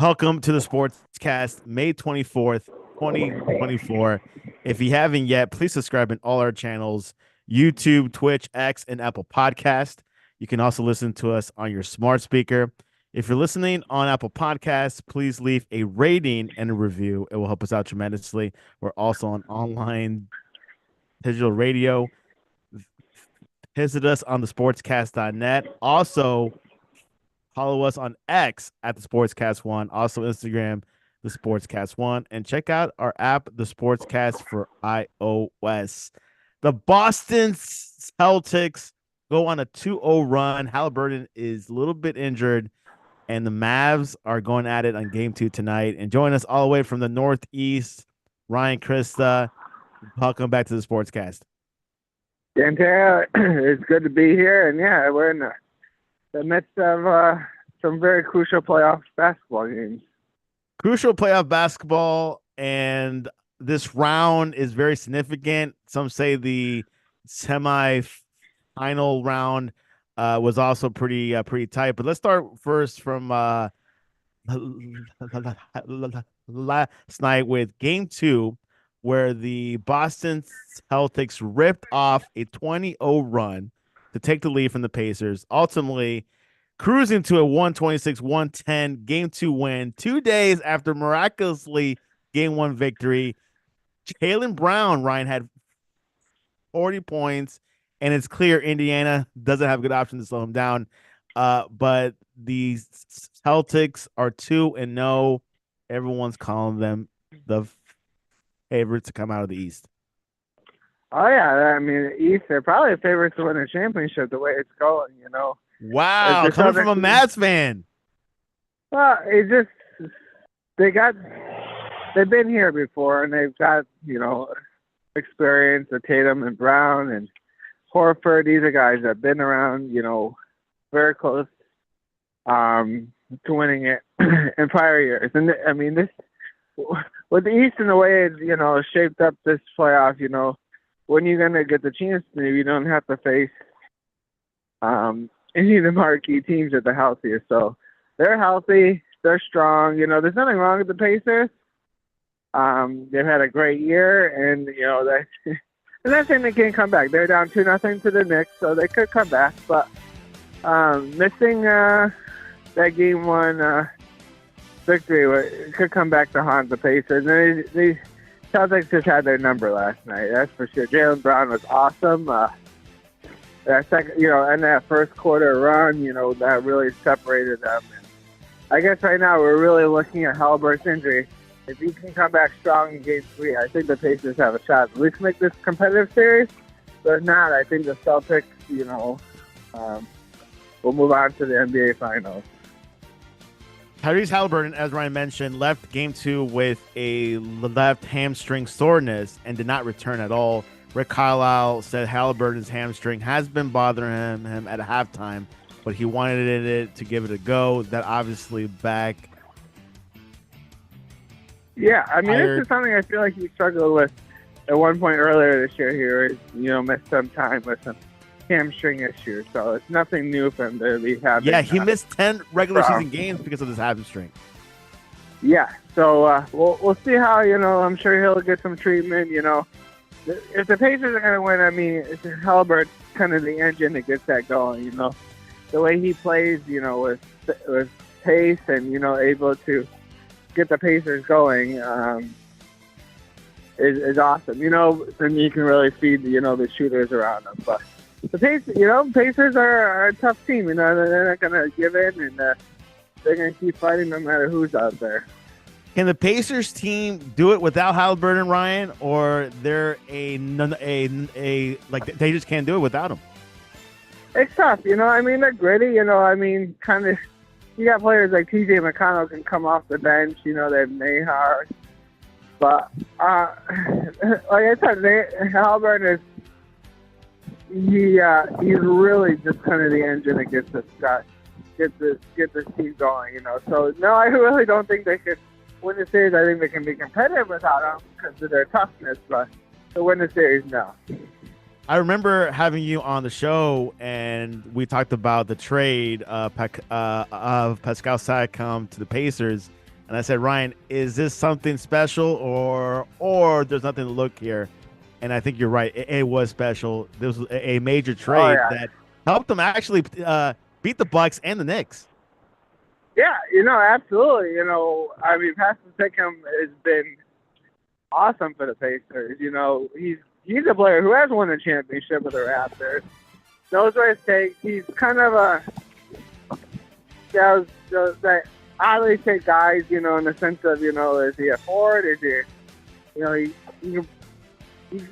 Welcome to the Sportscast, May 24th, 2024. If you haven't yet, please subscribe in all our channels, YouTube, Twitch, X, and Apple Podcast. You can also listen to us on your smart speaker. If you're listening on Apple Podcasts, please leave a rating and a review. It will help us out tremendously. We're also on online digital radio. Visit us on the sportscast.net. Also, follow us on X at the Sportscast One, also Instagram, the Sportscast One, and check out our app, the Sportscast for iOS. The Boston Celtics go on a 2-0 run. Halliburton is a little bit injured, and the Mavs are going at it on game two tonight. And join us all the way from the Northeast, Ryan Christa. Welcome back to the Sportscast. Santiago, it's good to be here, and yeah, we're in the midst of some very crucial playoff basketball games. Crucial playoff basketball, and this round is very significant. Some say the semi-final round was also pretty tight. But let's start first from last night with game two, where the Boston Celtics ripped off a 20-0 run to take the lead from the Pacers, ultimately cruising to a 126-110 game two win 2 days after miraculously game one victory. Jaylen Brown, Ryan, had 40 points, and it's clear Indiana doesn't have a good option to slow him down. But the Celtics are 2-0. Everyone's calling them the favorites to come out of the East. Oh yeah, I mean, the East, they're probably favorites to win the championship the way it's going. Wow, coming from a Mavs fan. Well, they've been here before, and they've got experience with Tatum and Brown and Horford. These are guys that have been around, very close to winning it in prior years. And I mean, this with the East and the way it's shaped up this playoff, when you're gonna get the chance to, you don't have to face any of the marquee teams that are healthiest. So they're healthy, they're strong. There's nothing wrong with the Pacers. They've had a great year, and they I'm not saying they can't come back. They're down 2-0 to the Knicks, so they could come back. But missing that game one victory could come back to haunt the Pacers. And the Celtics just had their number last night, that's for sure. Jaylen Brown was awesome. That second, and that first quarter run, that really separated them. And I guess right now we're really looking at Halliburton's injury. If he can come back strong in Game 3, I think the Pacers have a shot at least make this competitive series. But if not, I think the Celtics, will move on to the NBA Finals. Tyrese Halliburton, as Ryan mentioned, left game two with a left hamstring soreness and did not return at all. Rick Carlisle said Halliburton's hamstring has been bothering him at halftime, but he wanted it to give it a go. That obviously back. Yeah, I mean, this is something I feel like he struggled with at one point earlier this year. He missed some time with some hamstring issues, so it's nothing new for him to be having. Yeah, he missed 10 regular season games because of this hamstring. Yeah, so we'll see how, I'm sure he'll get some treatment, If the Pacers are going to win, I mean, Halliburton's kind of the engine that gets that going, The way he plays, with pace and, able to get the Pacers going is awesome. Then you can really feed, the shooters around them. But the Pacers are a tough team. They're not going to give in, and they're going to keep fighting no matter who's out there. Can the Pacers team do it without Halliburton, Ryan, or they're they just can't do it without him? It's tough, I mean, they're gritty, kind of. You got players like T.J. McConnell can come off the bench, they have Nahar. But like I said, Halliburton is he's really just kind of the engine that gets this team going, So no, I really don't think they could win the series. I think they can be competitive without him because of their toughness, but to win the series, no. I remember having you on the show, and we talked about the trade of Pascal Siakam to the Pacers, And I said, Ryan, is this something special or there's nothing to look here? And I think you're right. It was special. This was a major Oh trade yeah, that helped them actually beat the Bucks and the Knicks. yeah. Absolutely. I mean, Pascal Siakam has been awesome for the Pacers. He's a player who has won a championship with the Raptors. Knows where it takes. He's kind of that oddly take guys, in the sense of, is he a forward? Is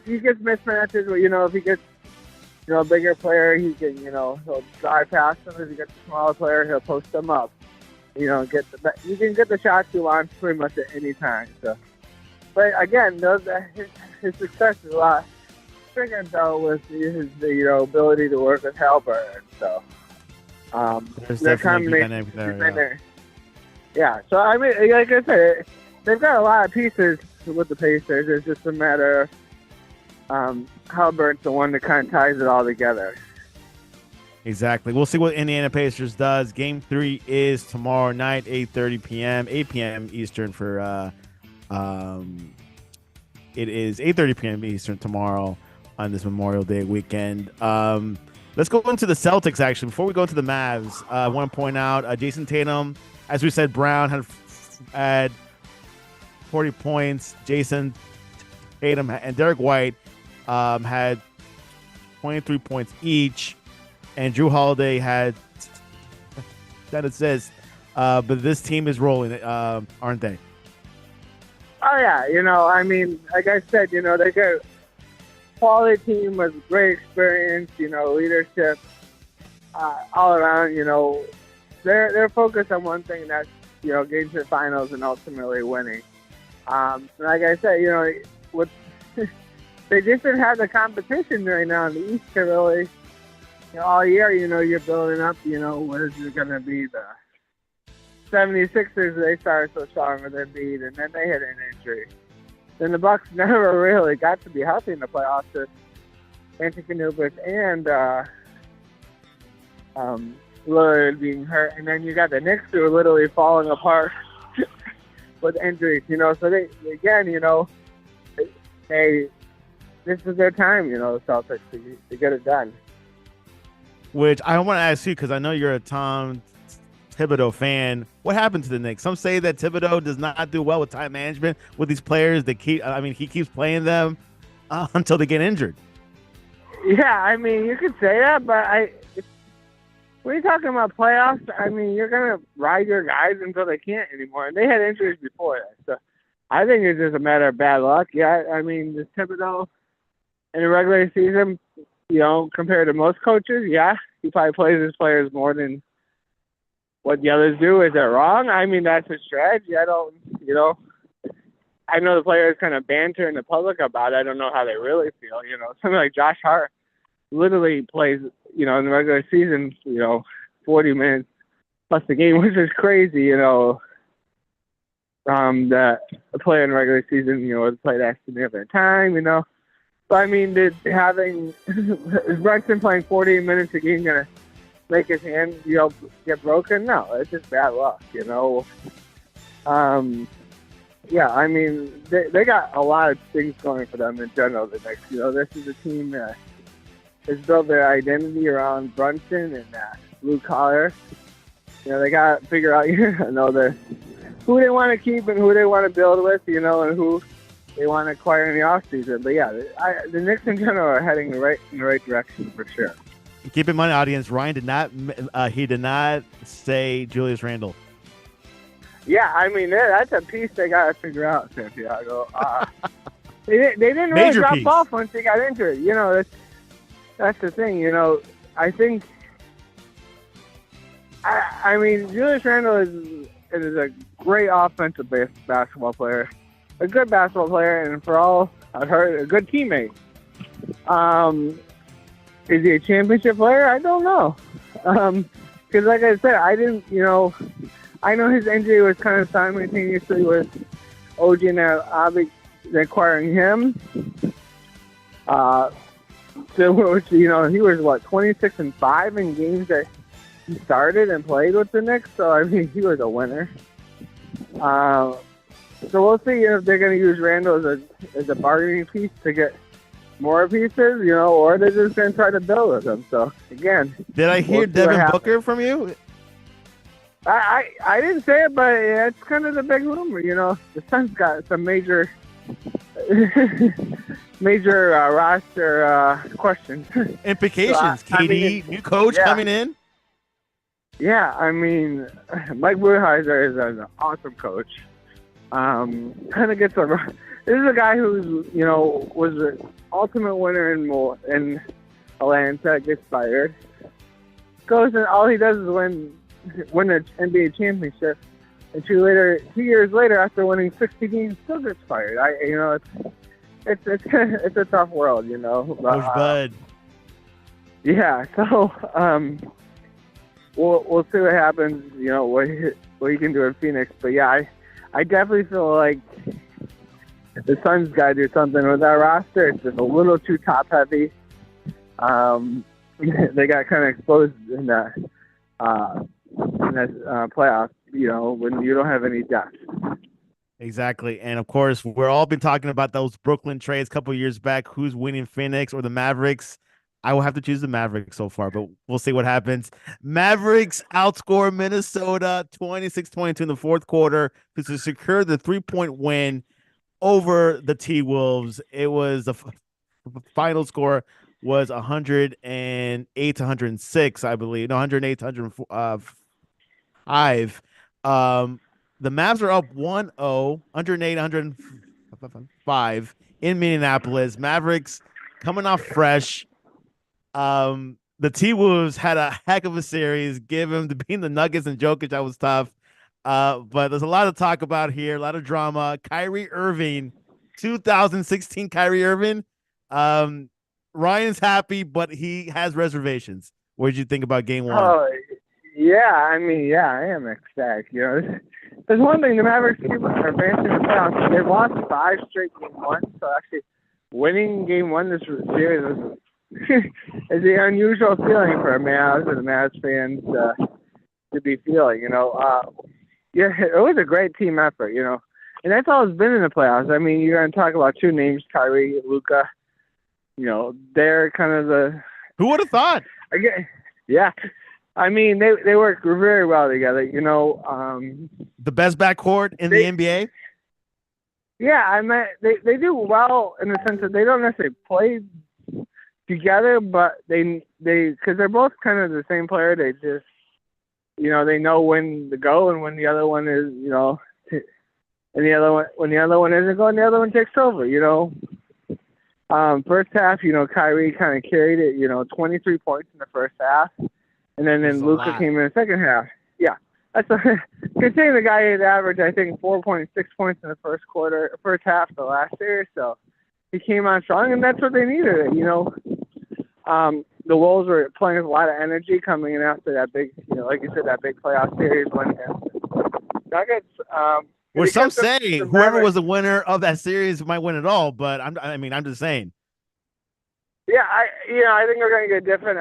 he gets mismatches where, if he gets, a bigger player, he can, he'll drive past him. If he gets a smaller player, he'll post them up. You can get the shots you want pretty much at any time. So, but again, his success is a lot bigger though with his ability to work with Halbert. So, There's definitely a dynamic there. Yeah. So I mean, like I said, they've got a lot of pieces with the Pacers. It's just a matter of Halbert's the one that kind of ties it all together. Exactly. We'll see what Indiana Pacers does. Game 3 is tomorrow night, 8:30 p.m., 8 p.m. Eastern for it is 8:30 p.m. Eastern tomorrow on this Memorial Day weekend. Let's go into the Celtics, actually. Before we go to the Mavs, I want to point out Jason Tatum, as we said, Brown had 40 points. Jason Tatum and Derek White had 23 points each. And Drew Holiday had 10 assists. But this team is rolling, aren't they? Oh, yeah. I mean, like I said, they got a quality team with great experience, leadership, all around, they're focused on one thing, and that's, getting to the finals and ultimately winning. Like I said, with they just didn't have the competition right now in the East to really, all year, you're building up, what is it going to be? The 76ers, they started so strong with Embiid, and then they hit an injury. Then the Bucks never really got to be healthy in the playoffs with Antetokounmpo and Lillard being hurt. And then you got the Knicks who are literally falling apart with injuries, So they, again, this is their time, Celtics, to get it done. Which I want to ask you, because I know you're a Tom Thibodeau fan. What happened to the Knicks? Some say that Thibodeau does not do well with time management with these players. He keeps playing them until they get injured. Yeah, I mean, you could say that, but when you're talking about playoffs, I mean, you're going to ride your guys until they can't anymore. And they had injuries before that. So I think it's just a matter of bad luck. Yeah, I mean, this Thibodeau in the regular season, compared to most coaches, yeah, he probably plays his players more than what the others do. Is that wrong? I mean, that's a strategy. I don't, I know the players kind of banter in the public about it. I don't know how they really feel. Something like Josh Hart literally plays, in the regular season, 40 minutes plus the game, which is crazy, that a player in the regular season, would play that significant time, But I mean, is Brunson playing 40 minutes a game going to make his hand, get broken? No, it's just bad luck, Yeah, I mean, they got a lot of things going for them in general. The next, this is a team that has built their identity around Brunson and blue collar. They got to figure out, who they want to keep and who they want to build with, and who they want to acquire in the offseason. But yeah, the Knicks in general are heading in the right direction for sure. Keep in mind, audience, Ryan did not say Julius Randle. Yeah, I mean, that's a piece they got to figure out, Santiago. They didn't really Major drop piece. off once they got injured. That's the thing, I think, I mean, Julius Randle is a great offensive basketball player, a good basketball player, and for all I've heard, a good teammate. Is he a championship player? I don't know. Because like I said, I didn't, I know his injury was kind of simultaneously with OG and Abi acquiring him. So, he was, 26-5 in games that he started and played with the Knicks. So, I mean, he was a winner. So we'll see if they're going to use Randall as a bargaining piece to get more pieces, or they're just going to try to build with them. So, again. Did I hear Devin Booker from you? I didn't say it, but it's kind of the big rumor. The Suns got some major roster questions. Implications. So, KD, new coach coming in. Yeah, Mike Budenholzer is an awesome coach. Kind of gets a. This is a guy who's was the ultimate winner in Atlanta. Gets fired, goes and all he does is win an NBA championship, and 2 years later, after winning 60 games, still gets fired. It's a tough world, Coach Bud. Yeah, so we'll see what happens. What he can do in Phoenix, but yeah, I definitely feel like the Suns got to do something with that roster. It's just a little too top heavy. They got kind of exposed in that playoff, when you don't have any depth. Exactly. And of course, we're all been talking about those Brooklyn trades a couple of years back. Who's winning, Phoenix or the Mavericks? I will have to choose the Mavericks so far, but we'll see what happens. Mavericks outscore Minnesota 26-22 in the fourth quarter to secure the 3-point win over the T-Wolves. It was the final score was 108 to 106, I believe. No, 108 to 105. The Mavs are up 1-0, 108, 105 in Minneapolis. Mavericks coming off fresh. The T-Wolves had a heck of a series. Give him to being the Nuggets and Jokic, that was tough. But there's a lot to talk about here, a lot of drama. Kyrie Irving, 2016 Kyrie Irving. Ryan's happy, but he has reservations. What did you think about game one? Oh, yeah. I am ecstatic. There's one thing, the Mavericks are advancing the playoffs. They've lost 5 straight game one, so actually winning game one this series is an unusual feeling for a Mavs and the Mavs fans to be feeling. Yeah, it was a great team effort. And that's all it's been in the playoffs. You're going to talk about 2 names, Kyrie, Luka. They're kind of the. Who would have thought? Again, yeah. They work very well together. The best backcourt in the NBA. Yeah, they do well in the sense that they don't necessarily play together, but they because they're both kind of the same player. They just they know when to go and when the other one is and the other one when the other one isn't going, the other one takes over. First half, Kyrie kind of carried it. 23 points in the first half. And then Luka came in the second half. Yeah. Considering the guy had averaged, I think, 4.6 points in the first half of the last year. So he came on strong, and that's what they needed. The Wolves were playing with a lot of energy coming in after that big, like you said, that big playoff series win against Nuggets. Well, some say whoever was the winner of that series might win it all, but I'm just saying. Yeah, I think we're going to get different,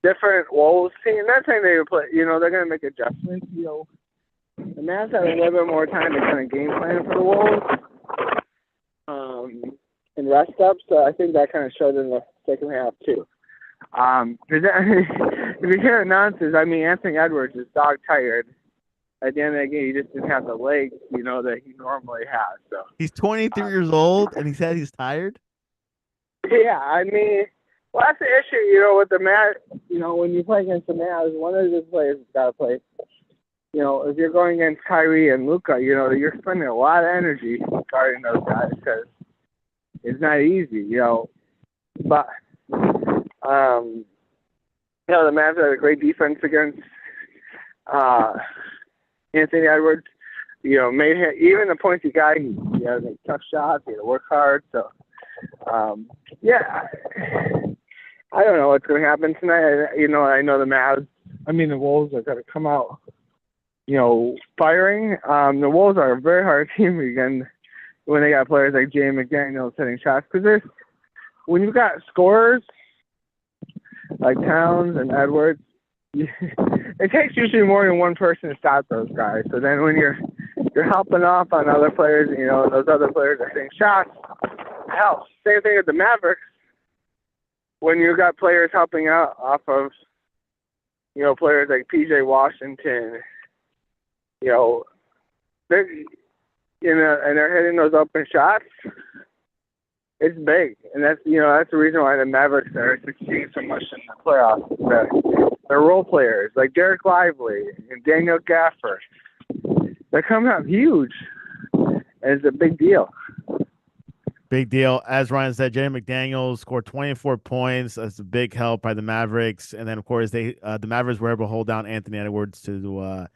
different Wolves team. Not saying they would play, they're going to make adjustments. The Mavs have a little bit more time to kind of game plan for the Wolves and rest up. So I think that kind of showed in the second half too. If you hear nonsense, Anthony Edwards is dog tired. At the end of the game, he just didn't have the legs, that he normally has. So he's 23 years old, and he said he's tired. Yeah, well, that's the issue, with the Mavs. When you play against the Mavs, one of the players has got to play. If you're going against Kyrie and Luka, you're spending a lot of energy guarding those guys because it's not easy, But, the Mavs had a great defense against Anthony Edwards. Made him, even the points he got, he had to make tough shots, he had to work hard. So, yeah, I don't know what's going to happen tonight. I know the Mavs, the Wolves are going to come out, firing. The Wolves are a very hard team again when they got players like Jay McDaniels hitting shots. Because when you've got scorers like Towns and Edwards, it takes usually more than one person to stop those guys. So then when you're helping off on other players, you know, those other players are hitting shots, it helps. Same thing with the Mavericks. When you got players helping out off of, you know, players like PJ Washington, you know, they're and they're hitting those open shots. It's big, and that's the reason why the Mavericks are succeeding so much in the playoffs. They're role players like Derek Lively and Daniel Gafford. They're coming out huge, and it's a big deal. Big deal. As Ryan said, Jaden McDaniels scored 24 points. That's a big help by the Mavericks. And then, of course, the Mavericks were able to hold down Anthony Edwards to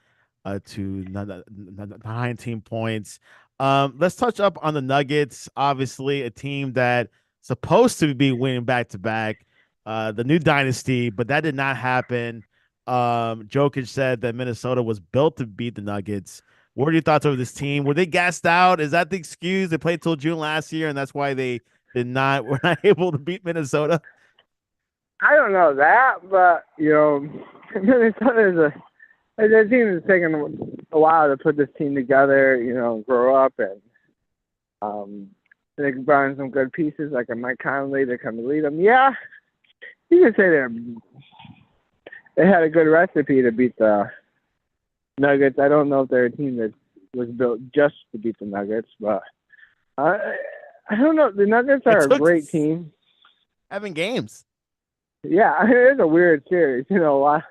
19 points. Let's touch up on the Nuggets. Obviously, a team that supposed to be winning back-to-back, the new dynasty, but that did not happen. Jokic said that Minnesota was built to beat the Nuggets. What are your thoughts over this team? Were they gassed out? Is that the excuse? They played till June last year, and that's why they were not able to beat Minnesota? I don't know that, but, you know, Minnesota is a team that's taken a while to put this team together, you know, grow up, and they brought in some good pieces like a Mike Conley to come to lead them. Yeah, you could say they had a good recipe to beat the Nuggets. I don't know if they're a team that was built just to beat the Nuggets, but I don't know. The Nuggets are a great team. Having games. Yeah, it's a weird series. You know,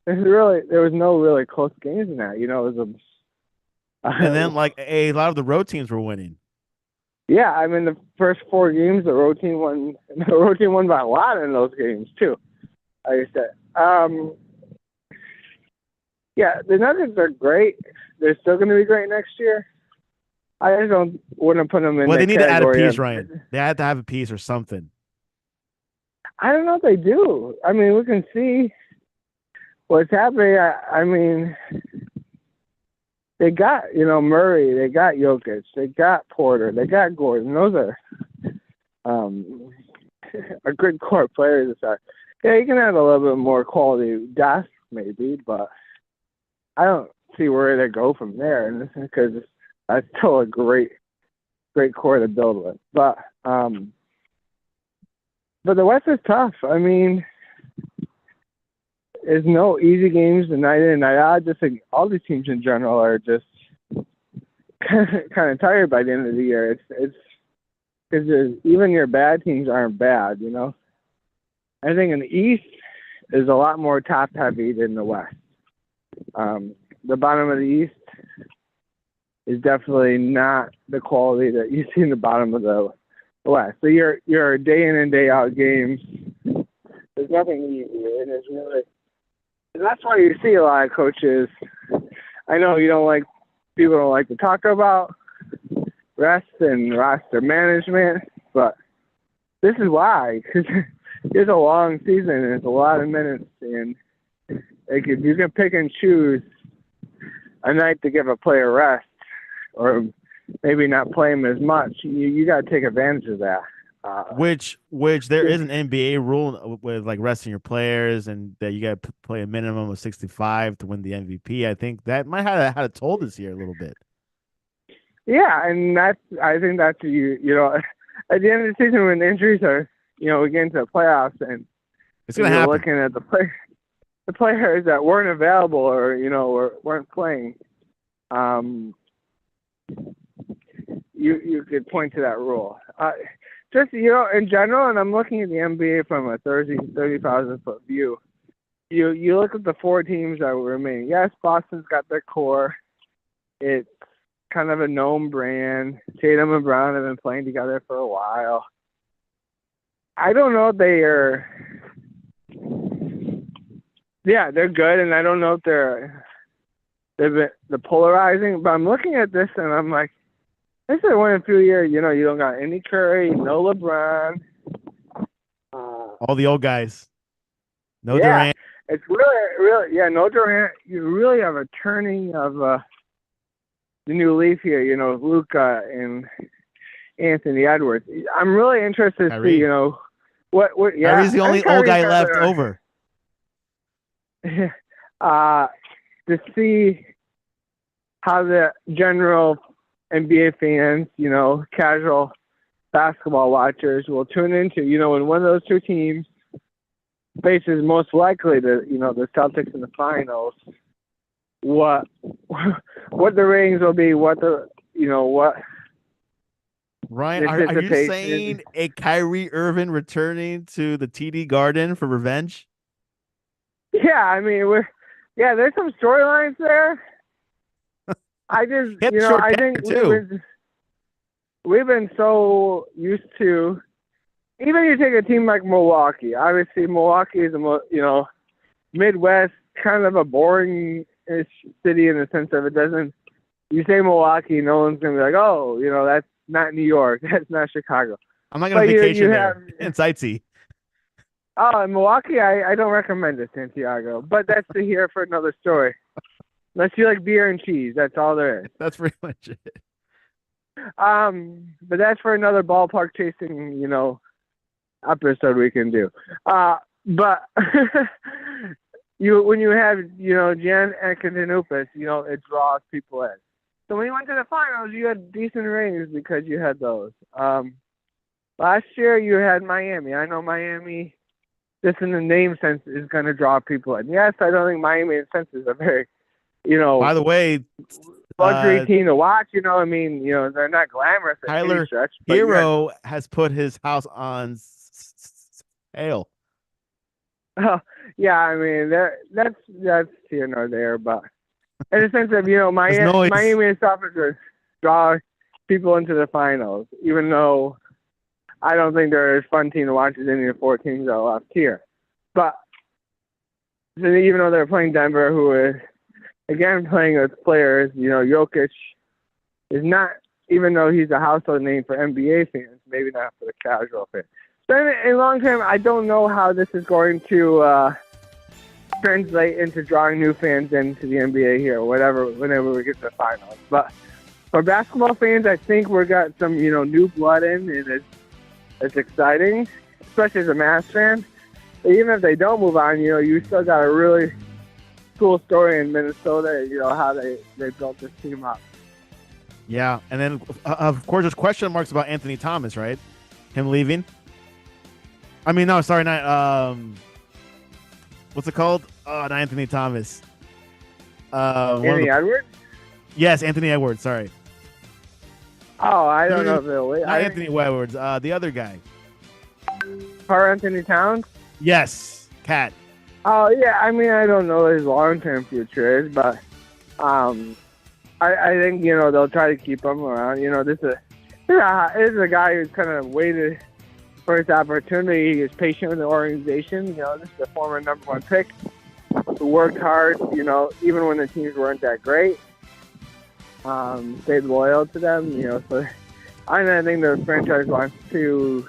there was no really close games in that. You know, it was and then like a lot of the road teams were winning. Yeah, I mean the first 4 games the road team won. The road team won by a lot in those games too. Like I said. Yeah, the Nuggets are great. They're still going to be great next year. I just wouldn't put them in. Well, they need to add a piece, of, Ryan. They had to have a piece or something. I don't know if they do. I mean, we can see what's happening. I mean, they got, you know, Murray. They got Jokic. They got Porter. They got Gordon. Those are good core players. Yeah, you can add a little bit more quality depth maybe, but I don't see where they go from there, because that's still a great core to build with. But the West is tough. I mean, there's no easy games night in and night out. Just like all these teams in general are just kind of tired by the end of the year. It's because even your bad teams aren't bad, you know. I think in the East is a lot more top heavy than the West. The bottom of the East is definitely not the quality that you see in the bottom of the West. So your day in and day out games, there's nothing easy, and that's why you see a lot of coaches. I know people don't like to talk about rest and roster management, but this is why, because it's a long season and it's a lot of minutes, and like if you can pick and choose a night to give a player rest or maybe not play him as much, you got to take advantage of that. Which there is an NBA rule with like resting your players, and that you got to play a minimum of 65 to win the MVP. I think that might have had a toll this year a little bit. Yeah, and I think that's you know, at the end of the season when injuries are, you know, we get into the playoffs and it's gonna happen. Looking at the players that weren't available or, you know, or weren't playing, you could point to that rule. Just, you know, in general, and I'm looking at the NBA from a 30,000-foot view. You look at the 4 teams that were remaining. Yes, Boston's got their core. It's kind of a known brand. Tatum and Brown have been playing together for a while. I don't know if they are. Yeah, they're good, and I don't know if they're polarizing. But I'm looking at this, and I'm like, this is one in a few years. You know, you don't got any Curry, no LeBron, all the old guys. No Durant. It's really, no Durant. You really have a turning of the new leaf here. You know, Luka and Anthony Edwards. I'm really interested to see, you know, what. Yeah, Kyrie's the only old guy left over. to see how the general NBA fans, casual basketball watchers will tune into, when one of those two teams faces most likely the Celtics in the finals, what the ratings will be, what Ryan, are you saying a Kyrie Irving returning to the TD Garden for revenge? Yeah, I mean, there's some storylines there. I just, I think we've been so used to, even you take a team like Milwaukee. Obviously, Milwaukee is Midwest, kind of a boring-ish city in the sense of it doesn't. You say Milwaukee, no one's gonna be like, oh, that's not New York, that's not Chicago. I'm not gonna vacation there and sightsee. Oh, in Milwaukee, I don't recommend it, Santiago. But that's to hear for another story. Unless you like beer and cheese, that's all there is. That's pretty much it. But that's for another ballpark chasing, episode we can do. But when you have, Jan Antetokounmpo, it draws people in. So when you went to the finals, you had decent ratings because you had those. Last year you had Miami. I know Miami, just in the name sense, is going to draw people in. Yes, I don't think Miami in sense is a very, by the way, luxury team to watch. They're not glamorous. Tyler stretch, Hero has put his house on sale. Oh, yeah, I mean that's here nor there, but in the sense of Miami and Celtics draw people into the finals, even though I don't think they're as fun team to watch as any of the four teams that are left here. But even though they're playing Denver, who is again playing with players, Jokic is not, even though he's a household name for NBA fans, maybe not for the casual fan. So in long term, I don't know how this is going to translate into drawing new fans into the NBA here, whenever we get to the finals. But for basketball fans, I think we got some, new blood in, and it's exciting, especially as a Mavs fan. But even if they don't move on, you still got a really cool story in Minnesota, how they built this team up. Yeah, and then, of course, there's question marks about Anthony Thomas, right? Him leaving. I mean, no, sorry, not what's it called? Oh, not Anthony Thomas. Anthony Edwards? Yes, Anthony Edwards, sorry. Oh, I don't know if they'll wait. Not Anthony Edwards, the other guy. Karl-Anthony Towns? Yes, Cat. Oh, yeah, I mean, I don't know what his long-term future is, but I think, they'll try to keep him around. This is a guy who's kind of waited for his opportunity. He is patient with the organization. This is the former number one pick who worked hard, even when the teams weren't that great. Stayed loyal to them, so I think the franchise wants to,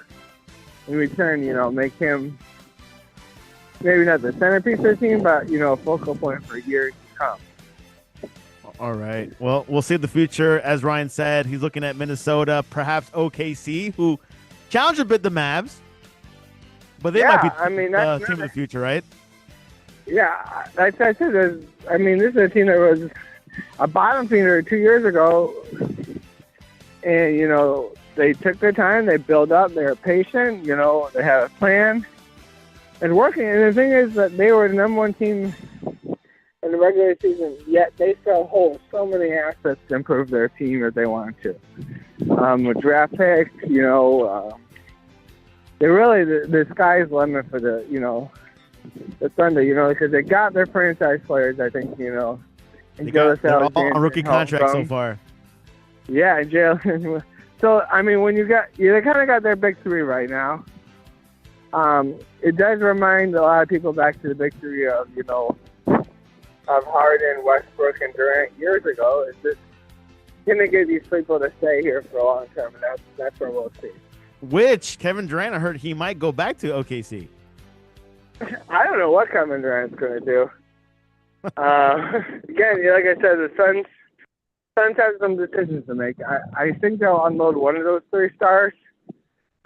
in return, make him maybe not the centerpiece of the team, but, focal point for years to come. All right. Well, we'll see the future. As Ryan said, he's looking at Minnesota, perhaps OKC, who challenged a bit the Mavs, but they might be the team of the future, right? Yeah, like I said, this is a team that was a bottom feeder 2 years ago, and, they took their time, they built up, they were patient, they had a plan, and working. And the thing is that they were the number one team in the regular season, yet they still hold so many assets to improve their team if they wanted to. With draft picks, they really, the sky's the limit for the Thunder, because they got their franchise players, I think, they're all on rookie contracts so far. Yeah, and Jalen. So, I mean, when they kind of got their big three right now. It does remind a lot of people back to the big three of, of Harden, Westbrook, and Durant years ago. It's just going to get these people to stay here for a long term, and that's where we'll see. Which Kevin Durant, I heard he might go back to OKC. I don't know what Kevin Durant's going to do. Again, like I said, the Suns have some decisions to make. I think they'll unload one of those three stars.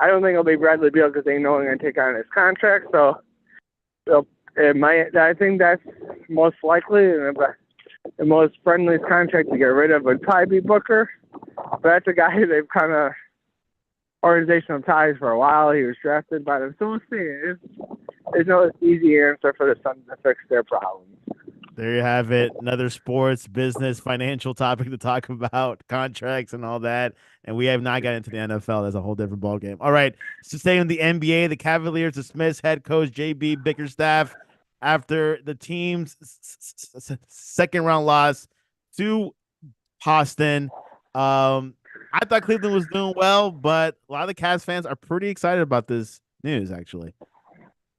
I don't think it'll be Bradley Beal because they know they're going to take on his contract, so they'll It might. I think that's most likely, and the most friendliest contract to get rid of would probably be Booker. But that's a guy who they've kind of organizational ties for a while. He was drafted by them, so we'll see. There's no easy answer for the Suns to fix their problems. There you have it. Another sports, business, financial topic to talk about, contracts and all that. And we have not gotten into the NFL. That's a whole different ballgame. All right. So staying in the NBA, the Cavaliers dismiss head coach JB Bickerstaff after the team's second round loss to Boston. I thought Cleveland was doing well, but a lot of the Cavs fans are pretty excited about this news, actually.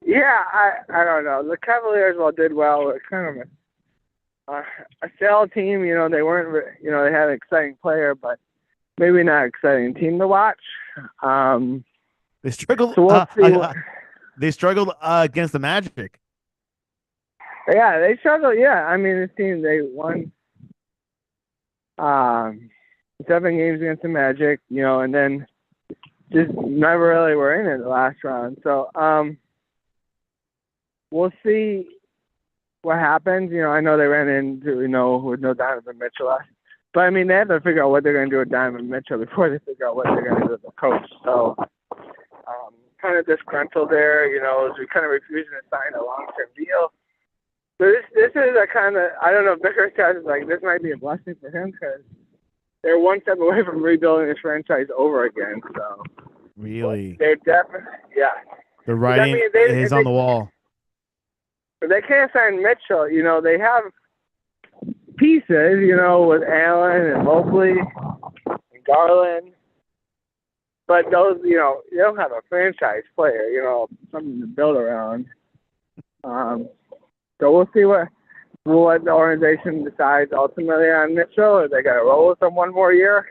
Yeah, I don't know. The Cavaliers did well. It's kind of a sell team. They weren't. They had an exciting player, but maybe not an exciting team to watch. They struggled. So we'll see. They struggled against the Magic. Yeah, they struggled. Yeah, I mean, this team, they won 7 games against the Magic, and then just never really were in it the last round. So we'll see what happens. I know they ran into, with no Donovan Mitchell. But, I mean, they have to figure out what they're going to do with Donovan Mitchell before they figure out what they're going to do with the coach. So kind of disgruntled there, as we kind of refusing to sign a long-term deal. So this is a kind of, I don't know, Bickerstaff is like, this might be a blessing for him because they're one step away from rebuilding this franchise over again. So really, they're definitely, yeah. The writing is on the wall. But they can't sign Mitchell. They have pieces, with Allen and Mobley and Garland. But those, you don't have a franchise player, something to build around. So we'll see what the organization decides ultimately on Mitchell. Are they going to roll with him one more year?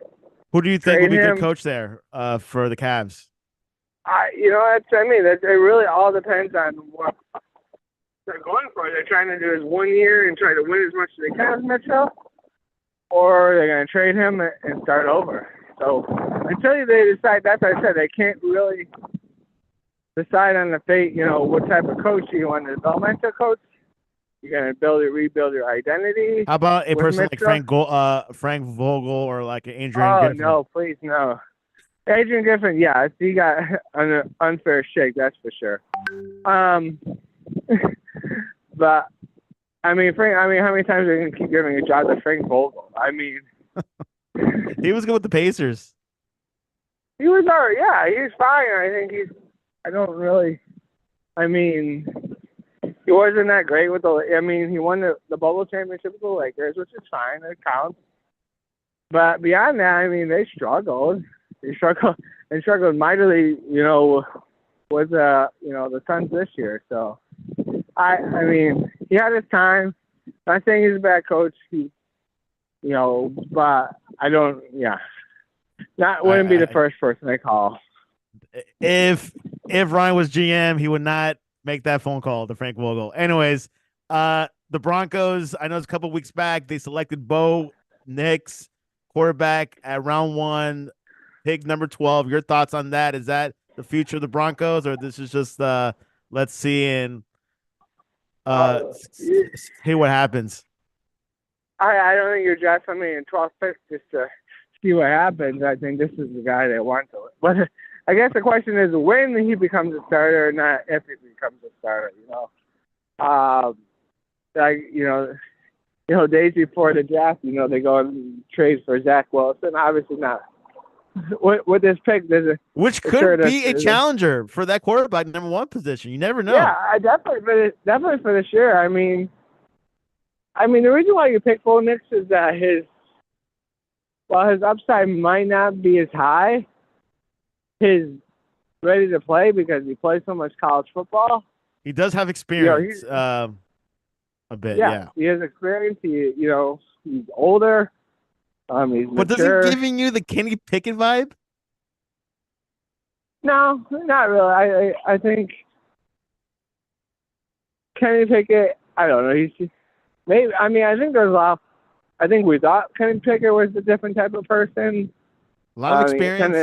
Who do you think will be good coach there for the Cavs? It really all depends on what they're going for. They're trying to do his 1 year and try to win as much as they can with Mitchell, or they're going to trade him and start over. So until they decide, that's what I said, they can't really decide on the fate, what type of coach you want, a developmental coach. You're going to rebuild your identity. How about a person like Frank Vogel or like an Adrian Griffin? Oh, no, please, no. Adrian Griffin, yeah, he got an unfair shake, that's for sure. But, how many times are you going to keep giving a job to Frank Vogel? He was good with the Pacers. He was all right, yeah, he was fine. I think he wasn't that great with he won the bubble championship with the Lakers, which is fine. It counts. But beyond that, they struggled. They struggled mightily, with, the Suns this year. So, he had his time. I'm not saying he's a bad coach. But I don't, wouldn't be the first person they call. If Ryan was GM, he would not make that phone call to Frank Vogel. Anyways, the Broncos, I know it's a couple weeks back, they selected Bo Nix, quarterback at round 1, pick number 12. Your thoughts on that? Is that the future of the Broncos, or this is just let's see and see what happens? I don't think you're drafting somebody in 12th pick just to see what happens. I think this is the guy they want to. But I guess the question is when he becomes a starter, not if he becomes a starter. Days before the draft, they go and trade for Zach Wilson. Obviously not. With this pick, which could be a challenger for that quarterback number 1 position. You never know. Yeah, definitely for this year. The reason why you pick Bo Nix is that his upside might not be as high. His ready to play because he plays so much college football. He does have experience, a bit. Yeah, he has experience. He's older. He's but mature. Does he giving you the Kenny Pickett vibe? No, not really. I think Kenny Pickett. I don't know. He's maybe. I think there's a lot. I think we thought Kenny Pickett was a different type of person. A lot of experience.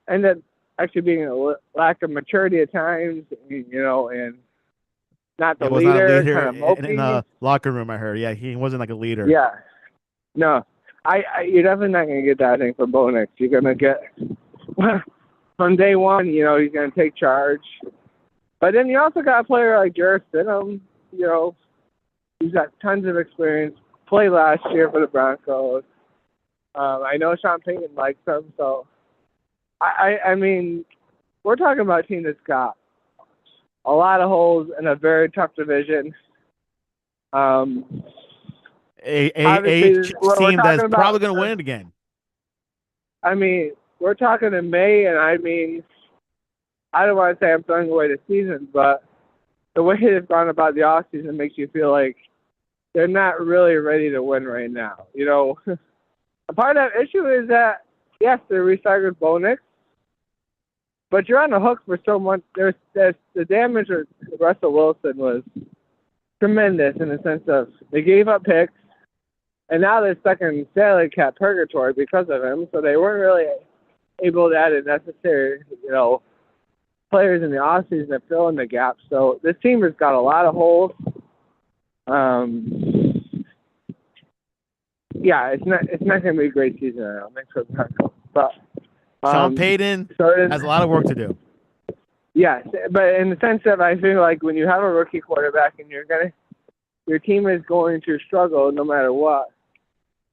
And that actually being a lack of maturity at times, and not It the was not a leader, leader kind of in mopey. the locker room. I heard. Yeah, he wasn't like a leader. Yeah, no, you're definitely not gonna get that thing from Bo Nix. You're gonna get from day one. He's gonna take charge. But then you also got a player like Jarrett Stidham. He's got tons of experience. Played last year for the Broncos. I know Sean Payton likes him, so I mean, we're talking about a team that's got a lot of holes in a very tough division. A Obviously, we're team that's talking about. probably going to win it again. I mean, we're talking in May, and I mean, I don't want to say I'm throwing away the season, but the way they've gone about the offseason makes you feel like they're not really ready to win right now. A part of that issue is that, yes, they recycled Bo Nix, but you're on the hook for so much. There's the damage with Russell Wilson was tremendous in the sense of they gave up picks, and now they're stuck in salary cap purgatory because of him, so they weren't really able to add the necessary, players in the offseason to fill in the gaps. So this team has got a lot of holes. Yeah, it's not going to be a great season, I don't think, for the Broncos. But Sean Payton has a lot of work to do. Yes, but in the sense that I feel like when you have a rookie quarterback and your team is going to struggle no matter what,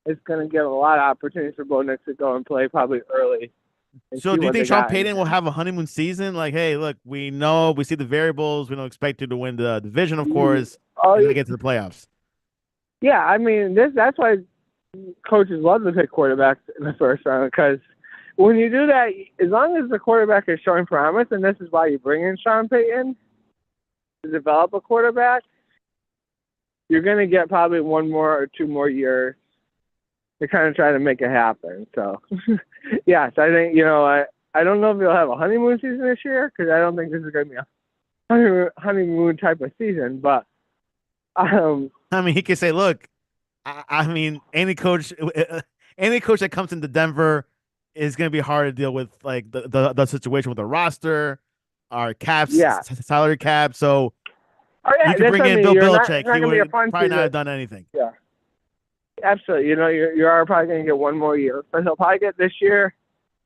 it's going to give a lot of opportunities for Bo Nix to go and play probably early. So do you think Sean Payton will have a honeymoon season? Like, hey, look, we see the variables. We don't expect you to win the division, of course, and then get to the playoffs. Yeah, I mean, that's why coaches love to pick quarterbacks in the first round, because when you do that, as long as the quarterback is showing promise, and this is why you bring in Sean Payton to develop a quarterback, you're going to get probably 1 more or 2 more years to kind of try to make it happen. So, yes, I think, I don't know if you'll have a honeymoon season this year, because I don't think this is going to be a honeymoon type of season. But, I mean, he could say, look, I mean, any coach that comes into Denver is going to be hard to deal with, like the situation with the roster, our caps, salary cap. So you can bring in Bill Belichick. He would probably not have done anything. Yeah. Absolutely. You are probably going to get 1 more year. But he'll probably get this year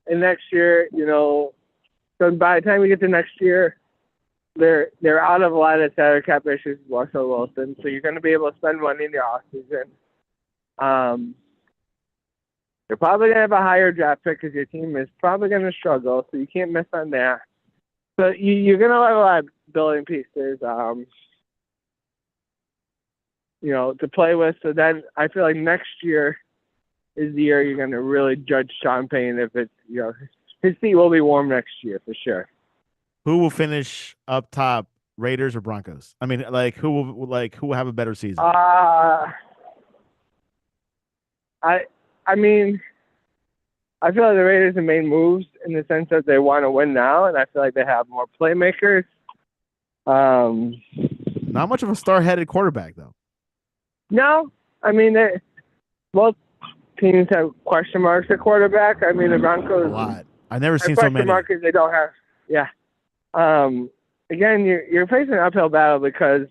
and next year, so by the time we get to next year, they're out of a lot of salary cap issues with Russell Wilson. So you're going to be able to spend money in the offseason. You're probably going to have a higher draft pick because your team is probably going to struggle, so you can't miss on that. So you're going to have a lot of building pieces. To play with. So then I feel like next year is the year you're going to really judge Sean Payton if it's, his seat will be warm next year for sure. Who will finish up top, Raiders or Broncos? I mean, who will have a better season? I mean, I feel like the Raiders have made moves in the sense that they want to win now, and I feel like they have more playmakers. Not much of a star-headed quarterback, though. No, I mean, both teams have question marks at quarterback. I mean, the Broncos. A lot. I've never seen so many. Question marks they don't have. Yeah. Again, you're facing an uphill battle because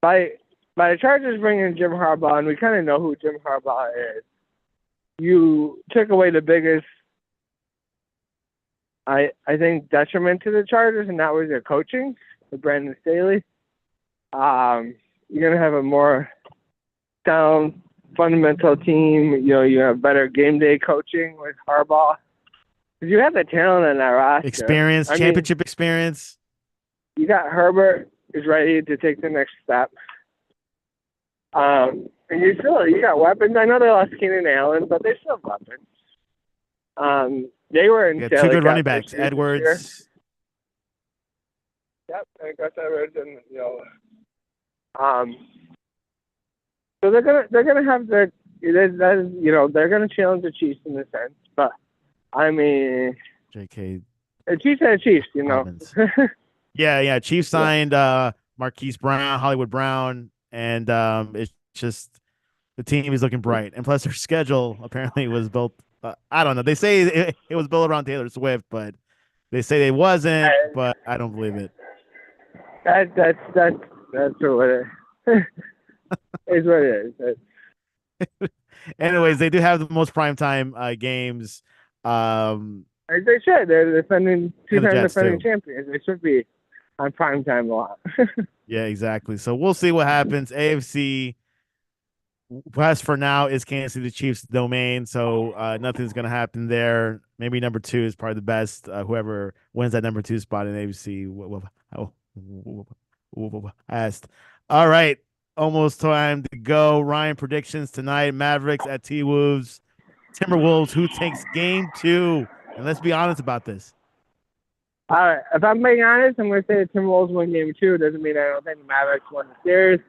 by the Chargers bringing in Jim Harbaugh, and we kind of know who Jim Harbaugh is, you took away the biggest, I think, detriment to the Chargers, and that was their coaching with Brandon Staley. You're going to have a more sound, fundamental team. You have better game day coaching with Harbaugh. Because you have the talent in that roster. Experience, championship experience. You got Herbert is ready to take the next step. And you got weapons. I know they lost Keenan Allen, but they still have weapons. They were in 2 good running backs, Edwards. Yep, and Gus Edwards, and so they're gonna have they're gonna challenge the Chiefs in a sense, but I mean, J.K. The Chiefs are Chiefs, Yeah. Chiefs signed Marquise Brown, Hollywood Brown, and it's just the team is looking bright. And plus, their schedule apparently was built. I don't know. They say it was built around Taylor Swift, but they say it wasn't. But I don't believe it. That's what it is. What it is. Anyways, they do have the most primetime games. As they should. They're defending And the two-time Jets defending too. champions. They should be on prime time a lot. Yeah, exactly. So we'll see what happens. AFC West for now is Kansas City Chiefs domain, so nothing's gonna happen there. Maybe number two is probably the best. Whoever wins that number two spot in AFC. Asked. All right, almost time to go. Ryan, predictions tonight: Mavericks at T Wolves, Timberwolves. Who takes game two? And let's be honest about this. If I'm being honest, I'm going to say the Timberwolves win game two. It doesn't mean I don't think the Mavericks win the series.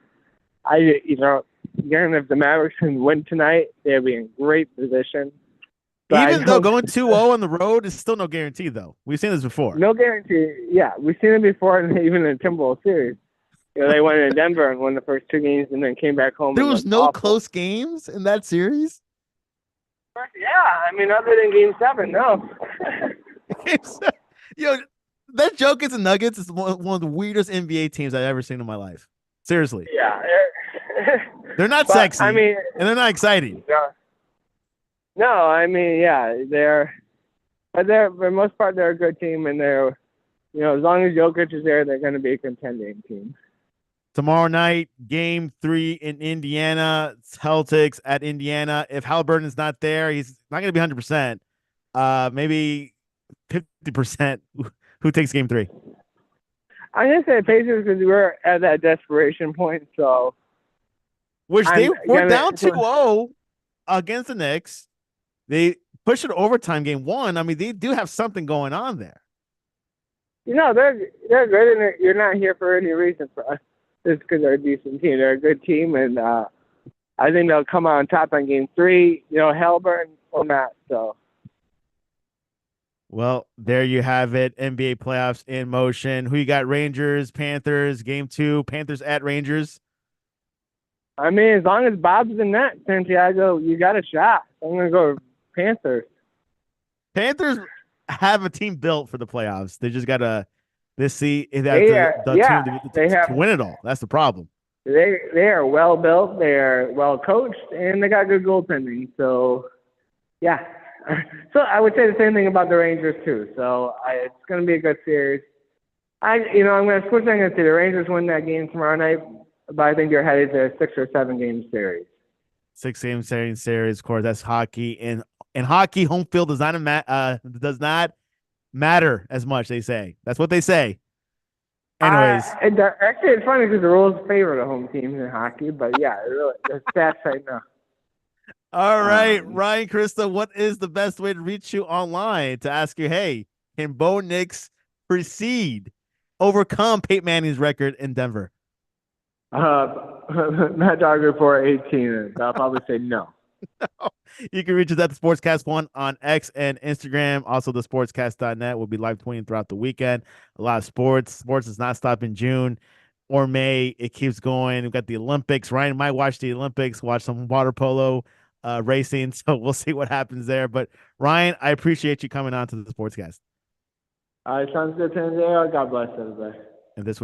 Again, if the Mavericks can win tonight, they'll be in great position. But even though going 2-0 on the road is still no guarantee, though. We've seen this before. No guarantee. Yeah, we've seen it before, even in the Timberwolves series. They went in Denver and won the first two games and then came back home. There was no close games in that series? Yeah, other than game 7, no. That joke is the Nuggets is one of the weirdest NBA teams I've ever seen in my life. Seriously. Yeah. They're not sexy, and they're not exciting. No, they're, but for the most part, they're a good team, and they're, as long as Jokic is there, they're going to be a contending team. Tomorrow night, game 3 in Indiana, Celtics at Indiana. If Halliburton's not there, he's not going to be 100%. Maybe 50%. Who takes game 3? I'm going to say Pacers because we're at that desperation point, so. Which we're down 2-0 against the Knicks. They pushed it to overtime game 1. They do have something going on there. They're good, and you're not here for any reason for us. Just because they're a decent team. They're a good team, and I think they'll come out on top on game 3. Halliburton or not, so. Well, there you have it. NBA playoffs in motion. Who you got? Rangers, Panthers, game 2. Panthers at Rangers. As long as Bob's in that, Santiago, you got a shot. I'm going to go Panthers. Panthers have a team built for the playoffs. They just got to see if they to win it all. That's the problem. They are well built. They are well coached, and they got good goaltending. So, yeah. So I would say the same thing about the Rangers too. So it's going to be a good series. I'm going to switch. I'm going to say the Rangers win that game tomorrow night, but I think they're headed to a 6 or 7 game series. 6-game series. Of course, that's hockey. In hockey, home field does not matter as much. They say that's what they say. Anyways, actually, it's funny because the rules favor the home teams in hockey, but yeah, really, the stats right now. All right, Ryan, Christa, what is the best way to reach you online to ask you, hey, can Bo Nix overcome Peyton Manning's record in Denver? Matt Dog Report 18. I'll probably say no. No. You can reach us at the Sportscast1 on X and Instagram. Also, the sportscast.net will be live tweeting throughout the weekend. A lot of sports. Sports does not stop in June or May. It keeps going. We've got the Olympics. Ryan might watch the Olympics, watch some water polo racing. So we'll see what happens there. But Ryan, I appreciate you coming on to the Sportscast. All right, sounds good, Santiago. God bless everybody. And this was